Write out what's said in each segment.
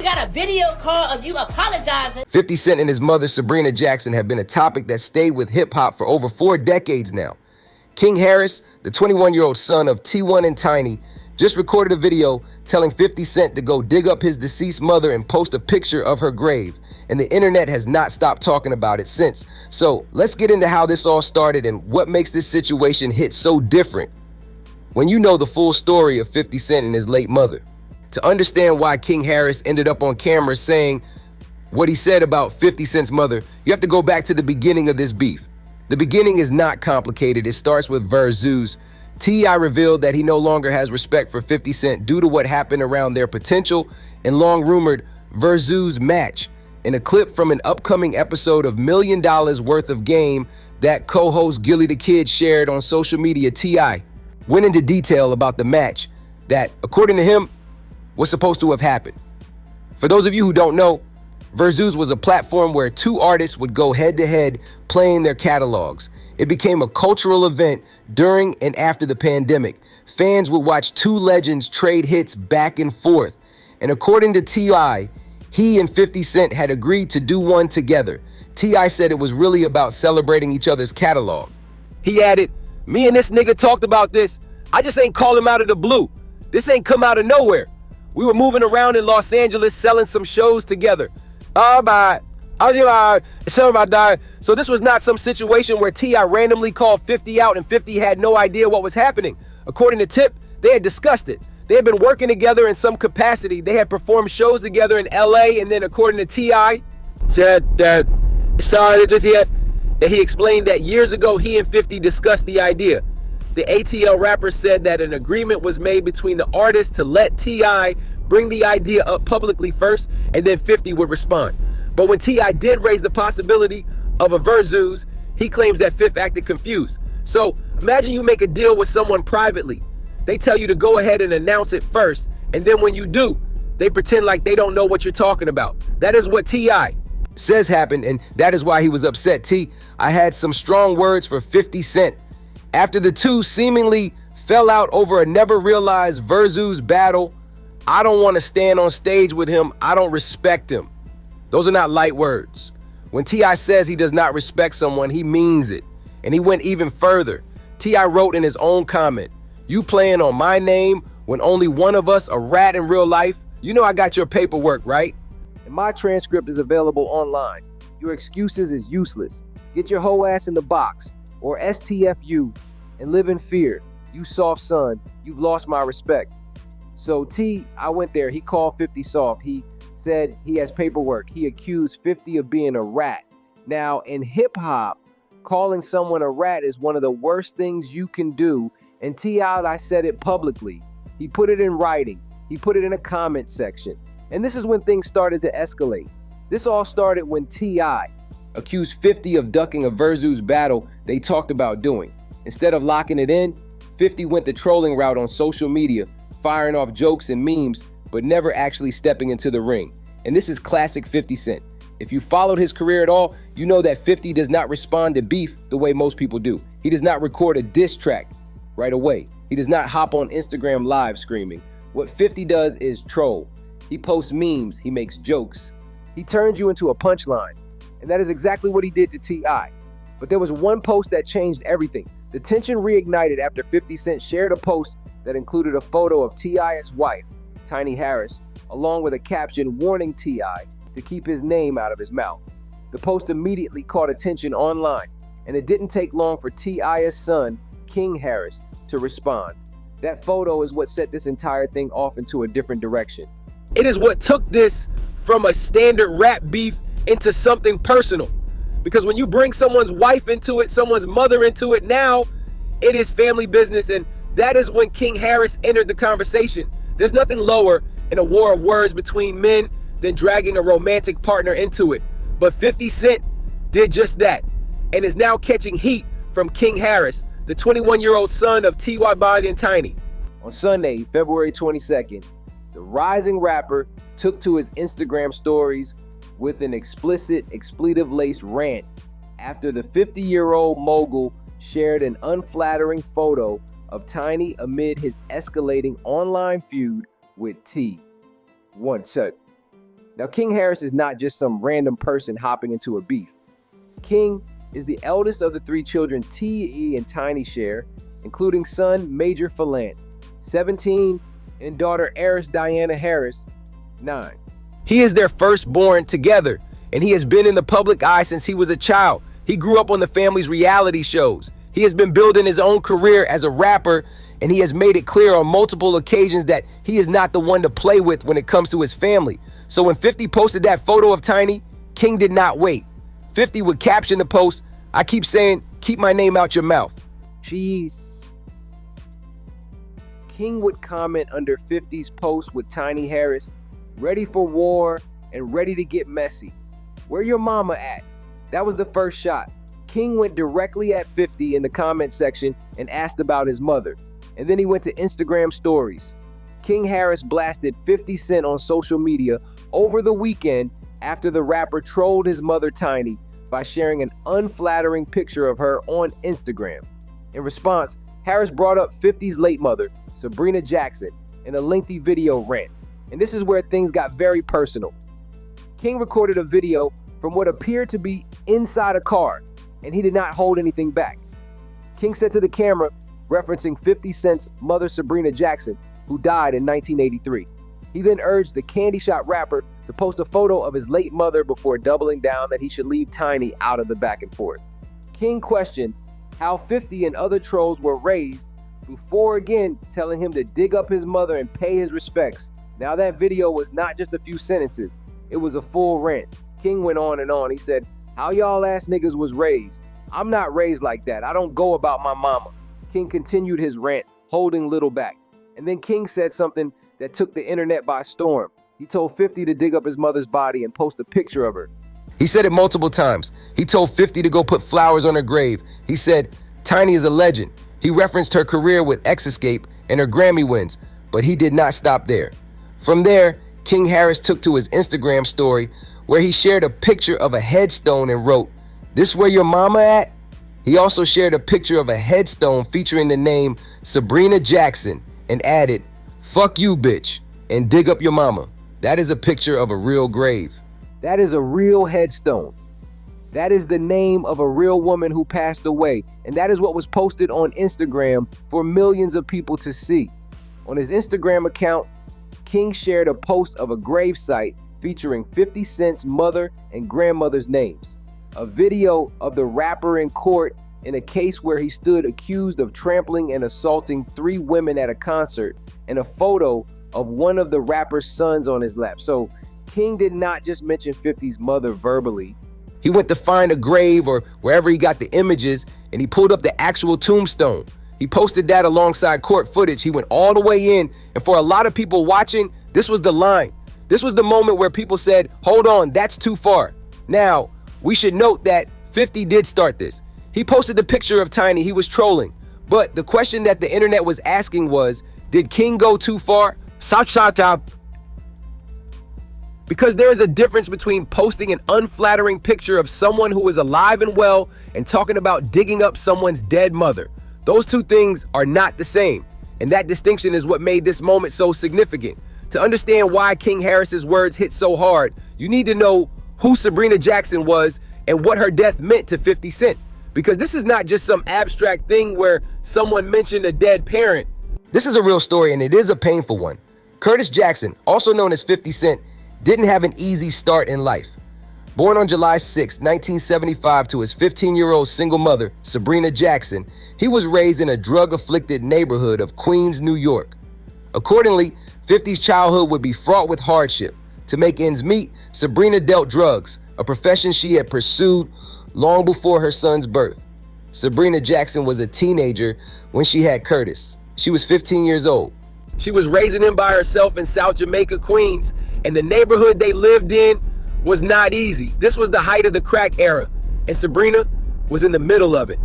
got a video call of you apologizing. 50 Cent and his mother, Sabrina Jackson, have been a topic that stayed with hip-hop for over 4 decades now. King Harris, the 21-year-old son of T1 and Tiny, just recorded a video telling 50 Cent to go dig up his deceased mother and post a picture of her grave. And the internet has not stopped talking about it since. So let's get into how this all started and what makes this situation hit so different when you know the full story of 50 Cent and his late mother. To understand why King Harris ended up on camera saying what he said about 50 Cent's mother, you have to go back to the beginning of this beef. The beginning is not complicated. It starts with Verzuz. T.I. revealed that he no longer has respect for 50 Cent due to what happened around their potential and long-rumored Verzuz match. In a clip from an upcoming episode of $1 Million Worth of Game that co-host Gilly the Kid shared on social media, T.I. went into detail about the match that, according to him, was supposed to have happened. For those of you who don't know, Verzuz was a platform where 2 artists would go head-to-head playing their catalogs. It became a cultural event during and after the pandemic. Fans would watch 2 legends trade hits back and forth. And according to T.I., he and 50 Cent had agreed to do one together. T.I. said it was really about celebrating each other's catalog. He added, "Me and this nigga talked about this. I just ain't call him out of the blue. This ain't come out of nowhere. We were moving around in Los Angeles selling some shows together. So this was not some situation where T.I. randomly called 50 out and 50 had no idea what was happening. According to Tip, they had discussed it. They had been working together in some capacity. They had performed shows together in LA, and then according to T.I., said that he explained that years ago he and 50 discussed the idea. The ATL rapper said that an agreement was made between the artists to let T.I. bring the idea up publicly first, and then 50 would respond. But when T.I. did raise the possibility of a Verzuz, he claims that Fifth acted confused. So imagine you make a deal with someone privately. They tell you to go ahead and announce it first, and then when you do, they pretend like they don't know what you're talking about. That is what T.I. says happened, and that is why he was upset. I had some strong words for 50 Cent. After the two seemingly fell out over a never realized Verzuz battle, I don't want to stand on stage with him. I don't respect him. Those are not light words. When T.I. says he does not respect someone, he means it. And he went even further. T.I. wrote in his own comment, "You playing on my name when only one of us a rat in real life? You know I got your paperwork, right?" And my transcript is available online. Your excuses is useless. Get your hoe ass in the box, or STFU, and live in fear. You soft son, you've lost my respect. So I went there, he called 50 soft. He said he has paperwork. He accused 50 of being a rat. Now, in hip hop, calling someone a rat is one of the worst things you can do. And I said it publicly. He put it in writing. He put it in a comment section. And this is when things started to escalate. This all started when T.I. accused 50 of ducking a Verzuz battle they talked about doing. Instead of locking it in, 50 went the trolling route on social media, firing off jokes and memes, but never actually stepping into the ring. And this is classic 50 Cent. If you followed his career at all, you know that 50 does not respond to beef the way most people do. He does not record a diss track right away. He does not hop on Instagram live screaming. What 50 does is troll. He posts memes, he makes jokes. He turns you into a punchline. And that is exactly what he did to T.I. But there was one post that changed everything. The tension reignited after 50 Cent shared a post that included a photo of T.I.'s wife, Tiny Harris, along with a caption warning T.I. to keep his name out of his mouth. The post immediately caught attention online, and it didn't take long for T.I.'s son, King Harris, to respond. That photo is what set this entire thing off into a different direction. It is what took this from a standard rap beef into something personal. Because when you bring someone's wife into it, someone's mother into it, now it is family business, and that is when King Harris entered the conversation. There's nothing lower in a war of words between men than dragging a romantic partner into it. But 50 Cent did just that, and is now catching heat from King Harris, the 21-year-old son of T.Y. Bond and Tiny. On Sunday, February 22nd, the rising rapper took to his Instagram stories with an explicit, expletive-laced rant after the 50-year-old mogul shared an unflattering photo of Tiny amid his escalating online feud with T. One sec. Now, King Harris is not just some random person hopping into a beef. King is the eldest of the three children T.E. and Tiny share, including son Major Philant, 17, and daughter Heiress Diana Harris, 9. He is their firstborn together, and he has been in the public eye since he was a child. He grew up on the family's reality shows. He has been building his own career as a rapper, and he has made it clear on multiple occasions that he is not the one to play with when it comes to his family. So when 50 posted that photo of Tiny, King did not wait. 50 would caption the post, "I keep saying, keep my name out your mouth." Jeez. King would comment under 50's post with Tiny Harris, "Ready for war and ready to get messy. Where your mama at?" That was the first shot. King went directly at 50 in the comment section and asked about his mother. And then he went to Instagram stories. King Harris blasted 50 Cent on social media over the weekend after the rapper trolled his mother Tiny by sharing an unflattering picture of her on Instagram. In response, Harris brought up 50's late mother, Sabrina Jackson, in a lengthy video rant. And this is where things got very personal. King recorded a video from what appeared to be inside a car, and he did not hold anything back. King said to the camera, referencing 50 Cent's mother Sabrina Jackson, who died in 1983. He then urged the Candy Shop rapper to post a photo of his late mother before doubling down that he should leave Tiny out of the back and forth. King questioned how 50 and other trolls were raised before again telling him to dig up his mother and pay his respects. Now that video was not just a few sentences, it was a full rant. King went on and on. He said, "How y'all ass niggas was raised? I'm not raised like that. I don't go about my mama." King continued his rant, holding little back. And then King said something that took the internet by storm. He told 50 to dig up his mother's body and post a picture of her. He said it multiple times. He told 50 to go put flowers on her grave. He said, "Tiny is a legend." He referenced her career with X Escape and her Grammy wins, but he did not stop there. From there, King Harris took to his Instagram story where he shared a picture of a headstone and wrote, "This where your mama at?" He also shared a picture of a headstone featuring the name Sabrina Jackson and added, "Fuck you, bitch, and dig up your mama." That is a picture of a real grave. That is a real headstone. That is the name of a real woman who passed away, and that is what was posted on Instagram for millions of people to see. On his Instagram account, King shared a post of a gravesite featuring 50 Cent's mother and grandmother's names, a video of the rapper in court in a case where he stood accused of trampling and assaulting 3 women at a concert, and a photo of one of the rapper's sons on his lap. So King did not just mention 50's mother verbally. He went to find a grave or wherever he got the images, and he pulled up the actual tombstone. He posted that alongside court footage. He went all the way in, and for a lot of people watching, this was the line. This was the moment where people said, "Hold on, that's too far." Now, we should note that 50 did start this. He posted the picture of Tiny. He was trolling. But the question that the internet was asking was, did King go too far? Because there is a difference between posting an unflattering picture of someone who is alive and well and talking about digging up someone's dead mother. Those two things are not the same. And that distinction is what made this moment so significant. To understand why King Harris's words hit so hard, you need to know who Sabrina Jackson was and what her death meant to 50 Cent. Because this is not just some abstract thing where someone mentioned a dead parent. This is a real story, and it is a painful one. Curtis Jackson, also known as 50 Cent, didn't have an easy start in life. Born on July 6, 1975 to his 15-year-old single mother, Sabrina Jackson, he was raised in a drug-afflicted neighborhood of Queens, New York. Accordingly, 50's childhood would be fraught with hardship. To make ends meet, Sabrina dealt drugs, a profession she had pursued long before her son's birth. Sabrina Jackson was a teenager when she had Curtis. She was 15 years old. She was raising him by herself in South Jamaica, Queens, and the neighborhood they lived in was not easy. This was the height of the crack era, and Sabrina was in the middle of it.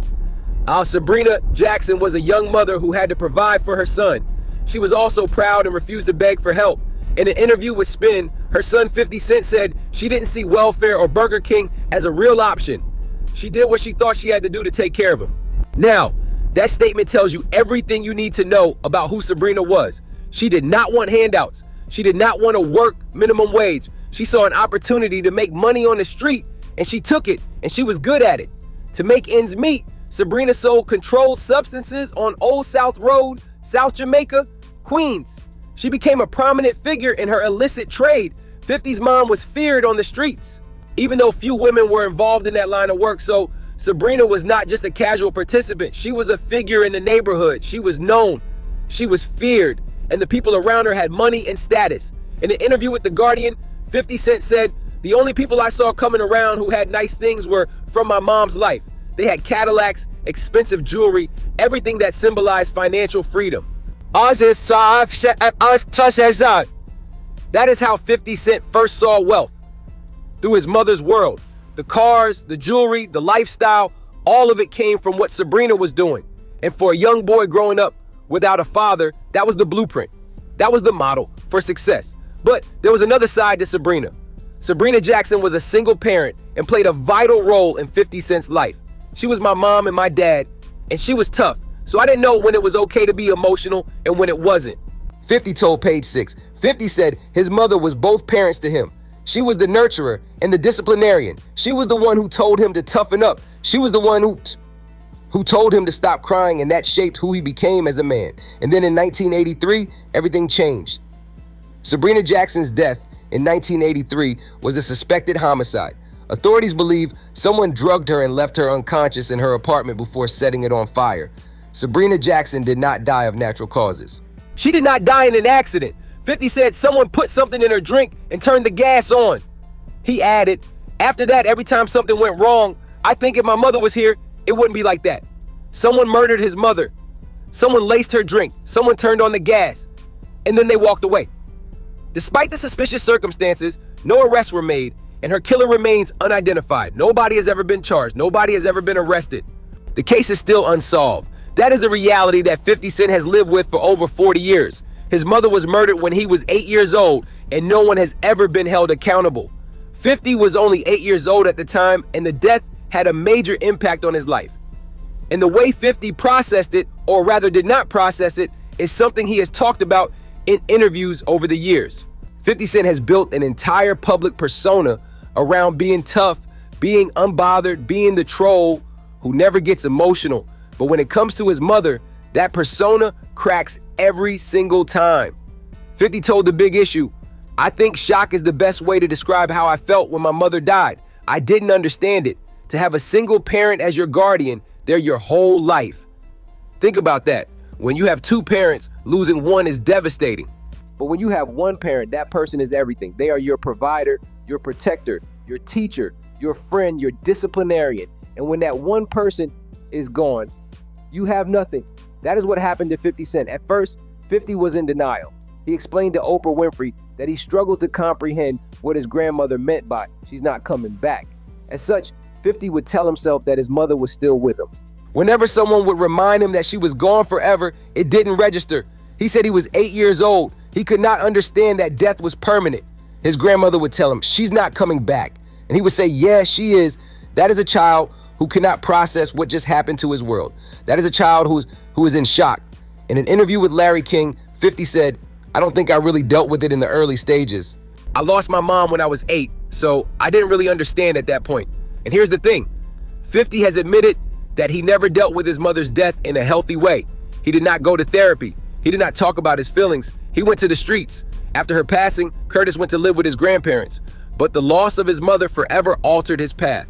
Sabrina Jackson was a young mother who had to provide for her son. She was also proud and refused to beg for help. In an interview with Spin, her son 50 Cent said she didn't see welfare or Burger King as a real option. She did what she thought she had to do to take care of him. Now, that statement tells you everything you need to know about who Sabrina was. She did not want handouts. She did not want to work minimum wage. She saw an opportunity to make money on the street, and she took it, and she was good at it. To make ends meet, Sabrina sold controlled substances on Old South Road, South Jamaica, Queens. She became a prominent figure in her illicit trade. 50's mom was feared on the streets, even though few women were involved in that line of work. So Sabrina was not just a casual participant. She was a figure in the neighborhood. She was known. She was feared, and the people around her had money and status. In an interview with The Guardian, 50 Cent said, "The only people I saw coming around who had nice things were from my mom's life. They had Cadillacs, expensive jewelry, everything that symbolized financial freedom." That is how 50 Cent first saw wealth, through his mother's world. The cars, the jewelry, the lifestyle, all of it came from what Sabrina was doing. And for a young boy growing up without a father, that was the blueprint. That was the model for success. But there was another side to Sabrina. Sabrina Jackson was a single parent and played a vital role in 50 Cent's life. She was my mom and my dad, and she was tough. So I didn't know when it was okay to be emotional and when it wasn't. 50 told Page Six. 50 said his mother was both parents to him. She was the nurturer and the disciplinarian. She was the one who told him to toughen up. She was the one who told him to stop crying, and that shaped who he became as a man. And then in 1983, everything changed. Sabrina Jackson's death in 1983 was a suspected homicide. Authorities believe someone drugged her and left her unconscious in her apartment before setting it on fire. Sabrina Jackson did not die of natural causes. She did not die in an accident. 50 said someone put something in her drink and turned the gas on. He added, "After that, every time something went wrong, I think if my mother was here, it wouldn't be like that. Someone murdered his mother. Someone laced her drink. Someone turned on the gas. And then they walked away." Despite the suspicious circumstances, no arrests were made, and her killer remains unidentified. Nobody has ever been charged. Nobody has ever been arrested. The case is still unsolved. That is the reality that 50 Cent has lived with for over 40 years. His mother was murdered when he was 8 years old, and no one has ever been held accountable. 50 was only 8 years old at the time, and the death had a major impact on his life. And the way 50 processed it, or rather did not process it, is something he has talked about in interviews over the years. 50 Cent has built an entire public persona around being tough, being unbothered, being the troll who never gets emotional. But when it comes to his mother, that persona cracks every single time. 50 told The Big Issue, "I think shock is the best way to describe how I felt when my mother died. I didn't understand it. To have a single parent as your guardian, they're your whole life." Think about that. When you have two parents, losing one is devastating. But when you have one parent, that person is everything. They are your provider, your protector, your teacher, your friend, your disciplinarian. And when that one person is gone, you have nothing. That is what happened to 50 Cent. At first, 50 was in denial. He explained to Oprah Winfrey that he struggled to comprehend what his grandmother meant by "she's not coming back." As such, 50 would tell himself that his mother was still with him. Whenever someone would remind him that she was gone forever, it didn't register. He said he was 8 years old. He could not understand that death was permanent. His grandmother would tell him, "She's not coming back." And he would say, "Yeah, she is." That is a child who cannot process what just happened to his world. That is a child who is in shock. In an interview with Larry King, 50 said, "I don't think I really dealt with it in the early stages. I lost my mom when I was 8, so I didn't really understand at that point." And here's the thing, 50 has admitted that he never dealt with his mother's death in a healthy way. He did not go to therapy. He did not talk about his feelings. He went to the streets. After her passing, Curtis went to live with his grandparents. But the loss of his mother forever altered his path.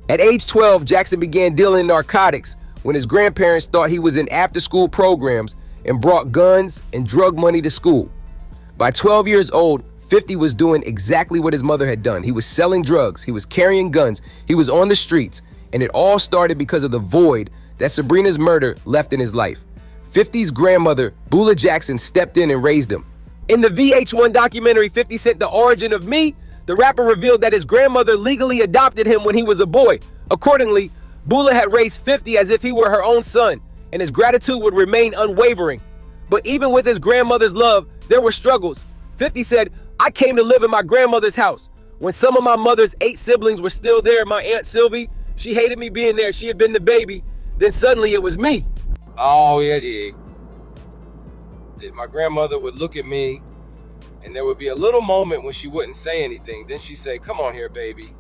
At age 12, Jackson began dealing in narcotics when his grandparents thought he was in after-school programs and brought guns and drug money to school. By 12 years old, 50 was doing exactly what his mother had done. He was selling drugs, he was carrying guns, he was on the streets, and it all started because of the void that Sabrina's murder left in his life. 50's grandmother, Bula Jackson, stepped in and raised him. In the VH1 documentary 50 Cent: The Origin of Me, the rapper revealed that his grandmother legally adopted him when he was a boy. Accordingly, Bula had raised 50 as if he were her own son, and his gratitude would remain unwavering. But even with his grandmother's love, there were struggles. 50 said, "I came to live in my grandmother's house. When some of my mother's 8 siblings were still there, my Aunt Sylvie, she hated me being there. She had been the baby. Then suddenly it was me." Oh, yeah. My grandmother would look at me And there would be a little moment when she wouldn't say anything. Then she'd say, "Come on here, baby."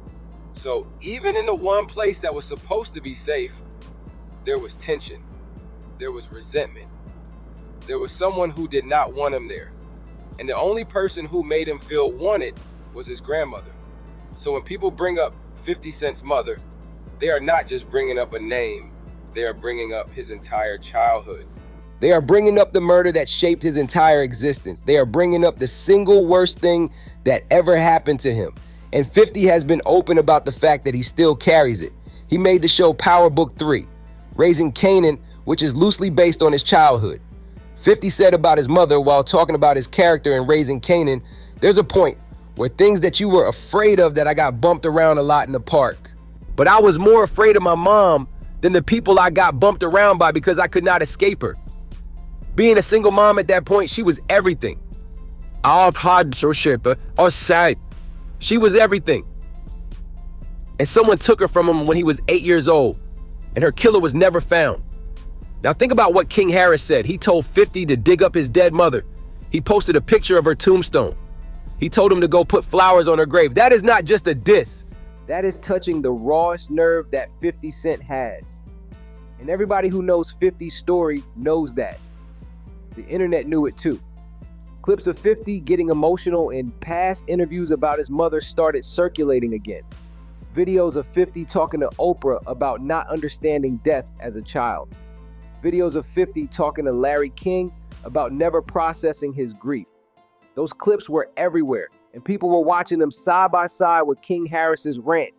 So even in the one place that was supposed to be safe, there was tension. There was resentment. There was someone who did not want him there. And the only person who made him feel wanted was his grandmother. So when people bring up 50 Cent's mother, they are not just bringing up a name. They are bringing up his entire childhood. They are bringing up the murder that shaped his entire existence. They are bringing up the single worst thing that ever happened to him. And 50 has been open about the fact that he still carries it. He made the show Power Book 3, Raising Kanan, which is loosely based on his childhood. 50 said about his mother while talking about his character in Raising Kanan, "There's a point where things that you were afraid of that I got bumped around a lot in the park. But I was more afraid of my mom than the people I got bumped around by because I could not escape her. Being a single mom at that point, she was everything. She was everything. And someone took her from him when he was 8 years old, and her killer was never found." Now think about what King Harris said. He told 50 to dig up his dead mother. He posted a picture of her tombstone. He told him to go put flowers on her grave. That is not just a diss. That is touching the rawest nerve that 50 Cent has. And everybody who knows 50's story knows that. The internet knew it too. Clips of 50 getting emotional in past interviews about his mother started circulating again. Videos of 50 talking to Oprah about not understanding death as a child. Videos of 50 talking to Larry King about never processing his grief. Those clips were everywhere, and people were watching them side by side with King Harris's rant.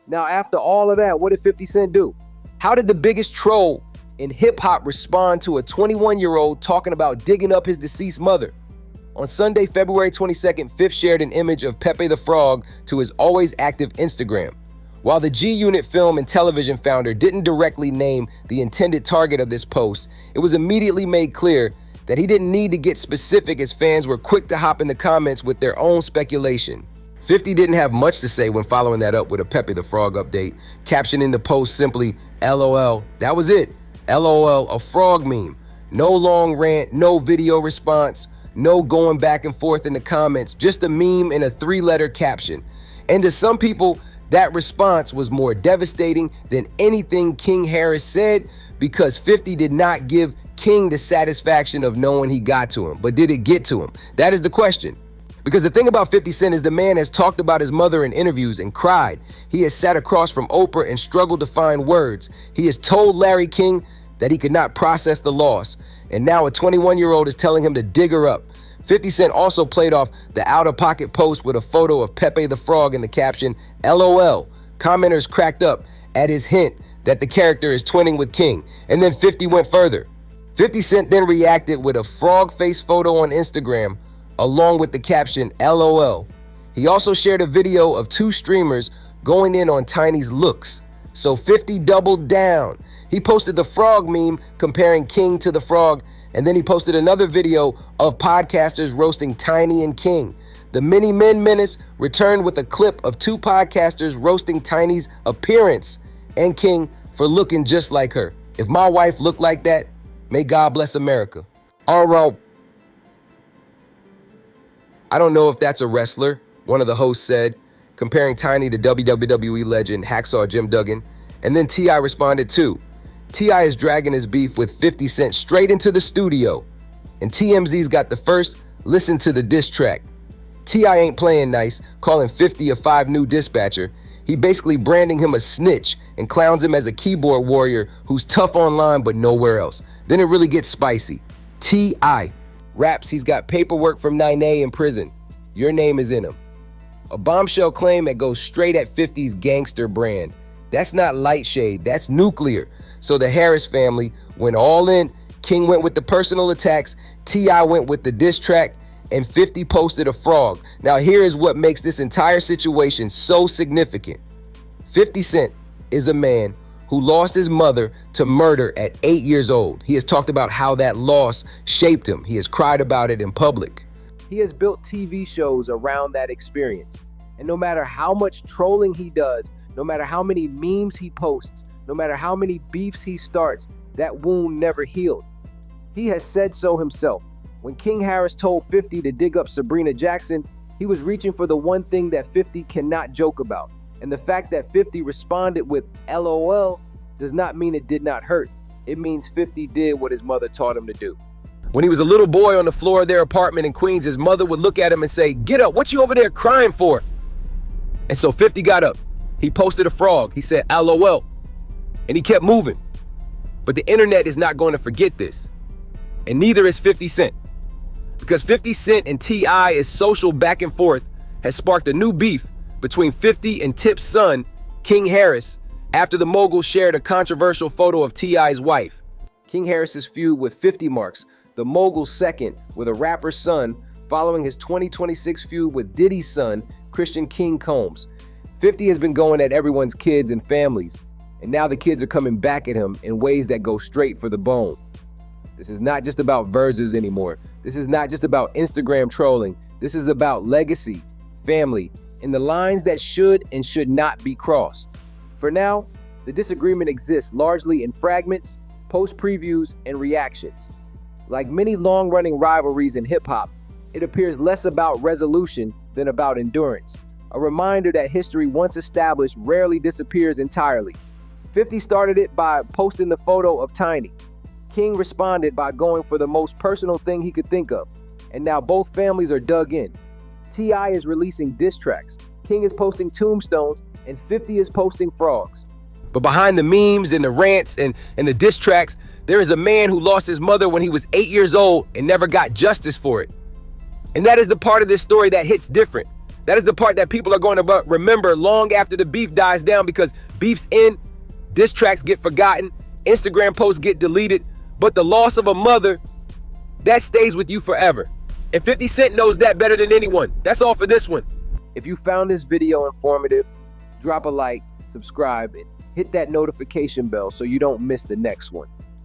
Now, after all of that, what did 50 Cent do? How did the biggest troll in hip-hop respond to a 21-year-old talking about digging up his deceased mother? On Sunday, February 22nd, Fifth shared an image of Pepe the Frog to his always active Instagram. While the G-Unit film and television founder didn't directly name the intended target of this post, it was immediately made clear that he didn't need to get specific as fans were quick to hop in the comments with their own speculation. 50 didn't have much to say when following that up with a Pepe the Frog update, captioning the post simply, "LOL, that was it. LOL, a frog meme. No long rant, no video response, no going back and forth in the comments, just a meme and a 3-letter caption." And to some people, that response was more devastating than anything King Harris said because 50 did not give King the satisfaction of knowing he got to him. But did it get to him? That is the question. Because the thing about 50 Cent is the man has talked about his mother in interviews and cried. He has sat across from Oprah and struggled to find words. He has told Larry King that he could not process the loss. And now a 21-year-old is telling him to dig her up. 50 Cent also played off the out-of-pocket post with a photo of Pepe the Frog in the caption, "LOL." Commenters cracked up at his hint that the character is twinning with King. And then 50 went further. 50 Cent then reacted with a frog face photo on Instagram, along with the caption, "LOL." He also shared a video of 2 streamers going in on Tiny's looks. So 50 doubled down. He posted the frog meme comparing King to the frog, and then he posted another video of podcasters roasting Tiny and King. The Mini Men Menace returned with a clip of 2 podcasters roasting Tiny's appearance and King for looking just like her. If my wife looked like that, may God bless America. All right. I don't know if that's a wrestler, one of the hosts said, comparing Tiny to WWE legend Hacksaw Jim Duggan. And then T.I. responded too. T.I. is dragging his beef with 50 Cent straight into the studio. And TMZ's got the first listen to the diss track. T.I. ain't playing nice, calling 50 a 5 new dispatcher. He basically branding him a snitch and clowns him as a keyboard warrior who's tough online but nowhere else. Then it really gets spicy. T.I. raps he's got paperwork from 9A in prison. Your name is in him. A bombshell claim that goes straight at 50's gangster brand. That's not light shade, that's nuclear. So the Harris family went all in. King went with the personal attacks, T.I. went with the diss track, and 50 posted a frog. Now here is what makes this entire situation so significant. 50 Cent is a man who lost his mother to murder at 8 years old. He has talked about how that loss shaped him. He has cried about it in public. He has built TV shows around that experience. And no matter how much trolling he does, no matter how many memes he posts, no matter how many beefs he starts, that wound never healed. He has said so himself. When King Harris told 50 to dig up Sabrina Jackson, he was reaching for the one thing that 50 cannot joke about. And the fact that 50 responded with LOL does not mean it did not hurt. It means 50 did what his mother taught him to do. When he was a little boy on the floor of their apartment in Queens, his mother would look at him and say, "Get up, what you over there crying for?" And so 50 got up. He posted a frog. He said, LOL. And he kept moving. But the internet is not going to forget this. And neither is 50 Cent. Because 50 Cent and T.I.'s social back and forth has sparked a new beef between 50 and Tip's son, King Harris, after the mogul shared a controversial photo of T.I.'s wife. King Harris's feud with 50 marks the mogul's second with a rapper's son, following his 2026 feud with Diddy's son, Christian King Combs. 50 has been going at everyone's kids and families, and now the kids are coming back at him in ways that go straight for the bone. This is not just about verses anymore. This is not just about Instagram trolling. This is about legacy, family, and the lines that should and should not be crossed. For now, the disagreement exists largely in fragments, post-previews, and reactions. Like many long-running rivalries in hip-hop, it appears less about resolution than about endurance. A reminder that history once established rarely disappears entirely. 50 started it by posting the photo of Tiny. King responded by going for the most personal thing he could think of. And now both families are dug in. T.I. is releasing diss tracks. King is posting tombstones, and 50 is posting frogs. But behind the memes and the rants and the diss tracks, there is a man who lost his mother when he was 8 years old and never got justice for it. And that is the part of this story that hits different. That is the part that people are going to remember long after the beef dies down, because beefs end, diss tracks get forgotten, Instagram posts get deleted, but the loss of a mother, that stays with you forever. And 50 Cent knows that better than anyone. That's all for this one. If you found this video informative, drop a like, subscribe, and hit that notification bell so you don't miss the next one.